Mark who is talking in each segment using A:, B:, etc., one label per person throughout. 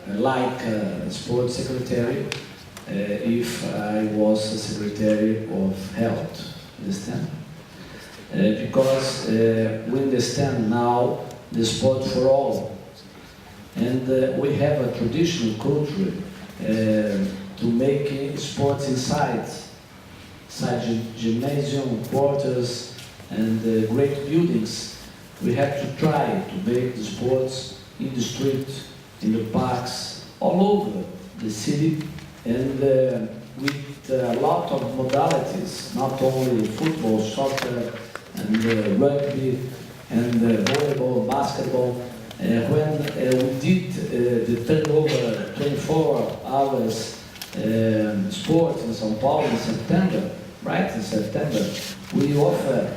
A: like sports secretary, if I was a secretary of health, understand? Because we understand now the sport for all, and we have a traditional culture to make sports inside gymnasium, quarters, and great buildings. We have to try to make the sports in the street, in the parks, all over the city, and with a lot of modalities, not only football, soccer, and rugby, and volleyball, basketball. When we did the turnover 24 hours sports in São Paulo in September, right, in September, we offer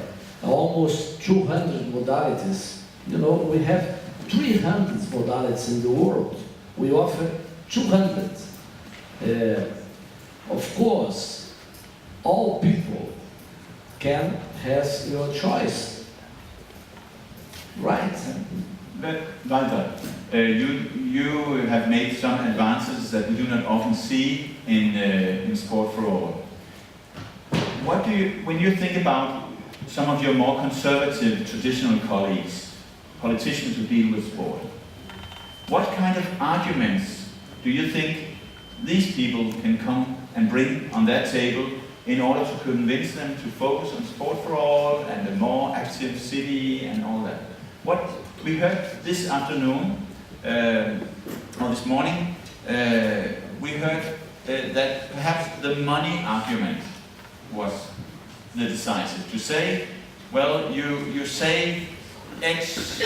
A: almost 200 modalities. You know, we have 300 modalities in the world. We offer 200. Of course, all people can have your choice, right?
B: But Walter, you have made some advances that we do not often see in sport for all. What do you, when you think about some of your more conservative, traditional colleagues, politicians who deal with sport, what kind of arguments do you think these people can come and bring on their table in order to convince them to focus on sport for all and a more active city and all that? What we heard this afternoon, or this morning, we heard that perhaps the money argument was the decisive. To say, well, you save X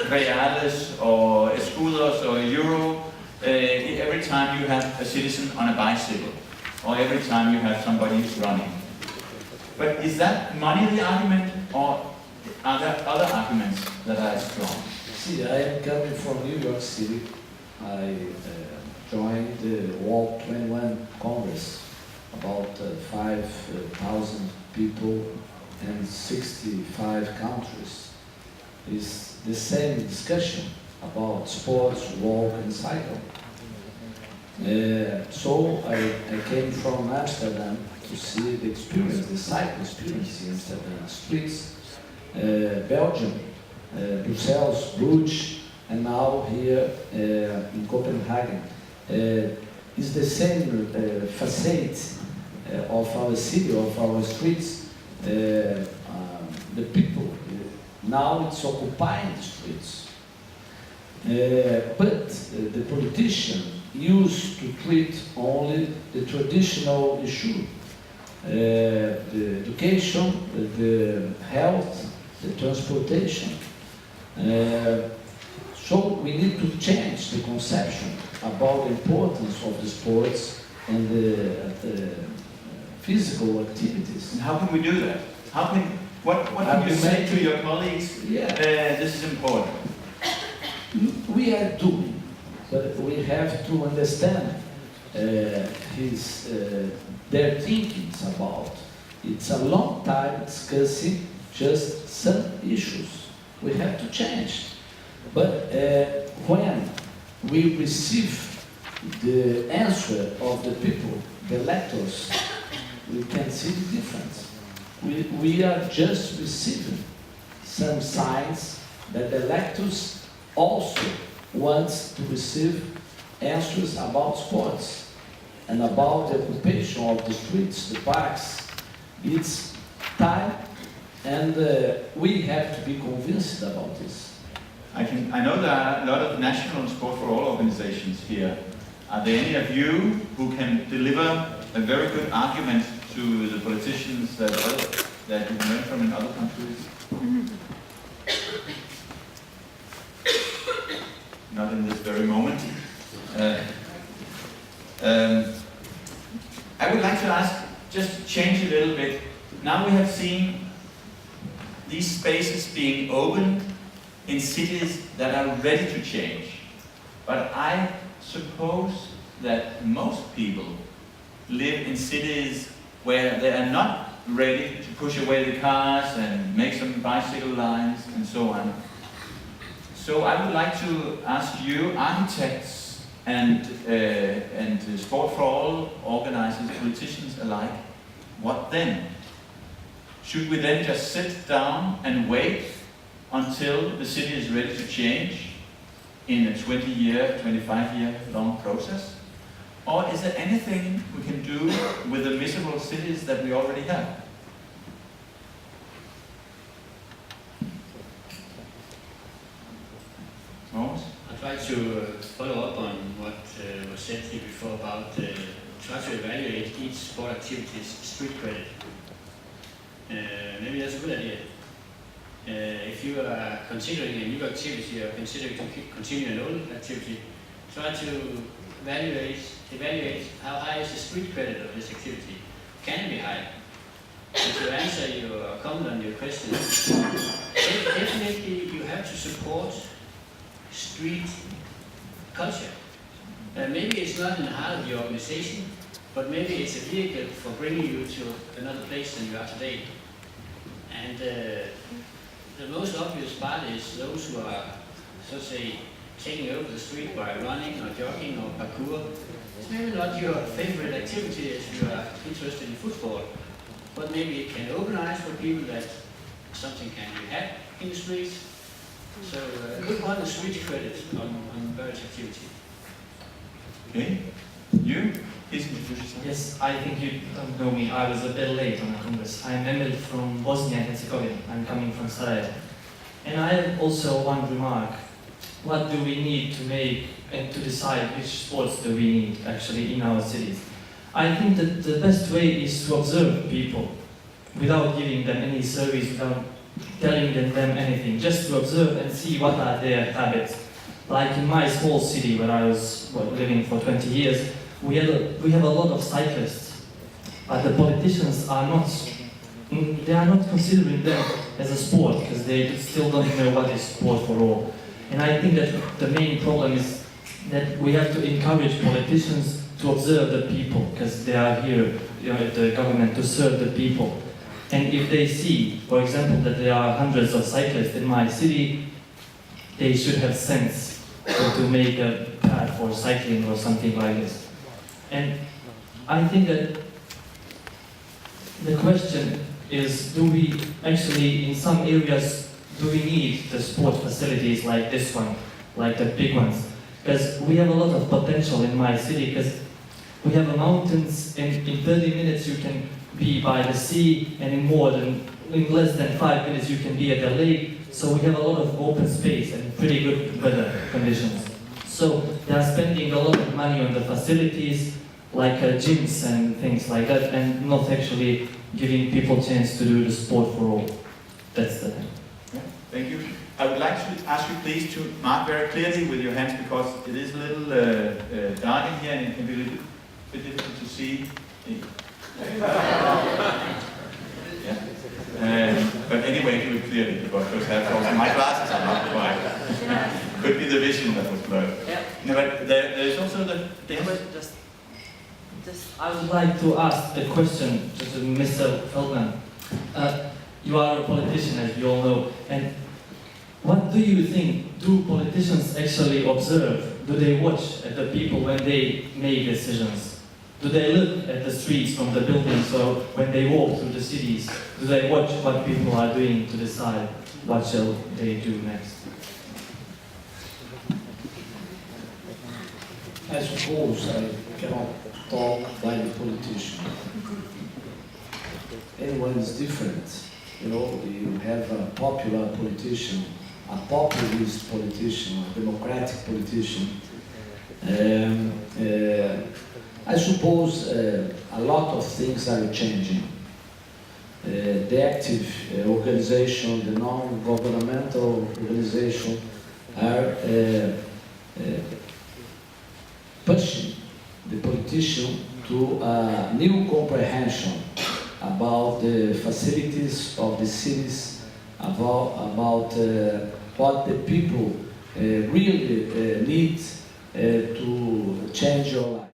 B: reales or escudos or euro every time you have a citizen on a bicycle, or every time you have somebody who's running. But is that money the argument, or are there other arguments that are strong?
A: See, I am coming from New York City. I joined the World 21 Congress, about 5,000 people and 65 countries. It's the same discussion about sports, walk and cycle. So I came from Amsterdam to see the experience, the cycle experience in Amsterdam streets, Belgium, Brussels, Bruges, and now here in Copenhagen. It's the same facade of our city, of our streets. The people, now it's occupying the streets. But the politician used to treat only the traditional issue, the education, the health, the transportation. So we need to change the conception about the importance of the sports and the physical activities.
B: And how can we do that? What can you say to your colleagues?
A: Yeah.
B: This is important.
A: We are doing, but we have to understand their thinkings about. It's a long time discussing just some issues. We have to change. But when we receive the answer of the people, the electors, we can see the difference. We are just receiving some signs that the electors also want to receive answers about sports and about the occupation of the streets, the parks. It's time, and we have to be convinced about this.
B: I know there are a lot of national sport for all organizations here. Are there any of you who can deliver a very good argument to the politicians that you learn from in other countries? Not in this very moment. I would like to ask, just to change a little bit. Now we have seen these spaces being opened in cities that are ready to change. But I suppose that most people live in cities where they are not ready to push away the cars and make some bicycle lines and so on. So I would like to ask you, architects and Sport for All organizers, politicians alike, what then? Should we then just sit down and wait until the city is ready to change in a 20-year, 25-year long process? Or is there anything we can do with the miserable cities that we already have?
C: I'd like to follow up on what was said here before about try to evaluate each sport activity's street credit. Maybe that's a good idea. If you are considering a new activity or considering to continue an old activity, try to evaluate how high is the street credit of this activity. Can it be high? And to answer your comment on your question, definitely you have to support street culture. Maybe it's not in the heart of the organization, but maybe it's a vehicle for bringing you to another place than you are today. And the most obvious part is those who are, so to say, taking over the street by running or jogging or parkour. It's maybe not your favorite activity if you are interested in football, but maybe it can organize for people that something can be had in the streets. So good one is street credit on various activity.
B: Okay. You?
D: Yes, I think you don't know me. I was a bit late on this. I'm Emil from Bosnia and Herzegovina. I'm coming from Sarajevo. And I have also one remark. What do we need to make and to decide which sports do we need actually in our cities? I think that the best way is to observe people without giving them any service, without telling them anything, just to observe and see what are their habits. Like in my small city where I was living for 20 years, we have a lot of cyclists, but the politicians are not considering them as a sport because they still don't know what is sport for all. And I think that the main problem is that we have to encourage politicians to observe the people because they are here, at the government to serve the people. And if they see, for example, that there are hundreds of cyclists in my city, they should have sense to make a path for cycling or something like this. And I think that the question is, do we actually, in some areas, do we need the sport facilities like this one, like the big ones? Because we have a lot of potential in my city, because we have mountains, and in 30 minutes you can be by the sea, and in less than 5 minutes you can be at the lake. So we have a lot of open space and pretty good weather conditions. So they are spending a lot of money on the facilities, like gyms and things like that, and not actually giving people a chance to do the sport for all. That's the thing.
B: Yeah, thank you. I would like to ask you please to mark very clearly with your hands, because it is a little dark in here and it can be a little bit difficult to see. Yeah. But anyway, do it clearly, because perhaps also my glasses are not quite. Could be the vision that was blurred.
D: Yeah.
B: No, but there is also the
D: I would like to ask a question to Mr. Feldman. You are a politician, as you all know, and what do you think? Do politicians actually observe? Do they watch at the people when they make decisions? Do they look at the streets from the buildings, or when they walk through the cities? Do they watch what people are doing to decide what shall they do next?
A: I suppose I cannot talk like a politician. Everyone is different. You know, you have a popular politician, a populist politician, a democratic politician. I suppose a lot of things are changing. The active organization, the non-governmental organization are pushing the politician to a new comprehension about the facilities of the cities, about what the people really need to change your life.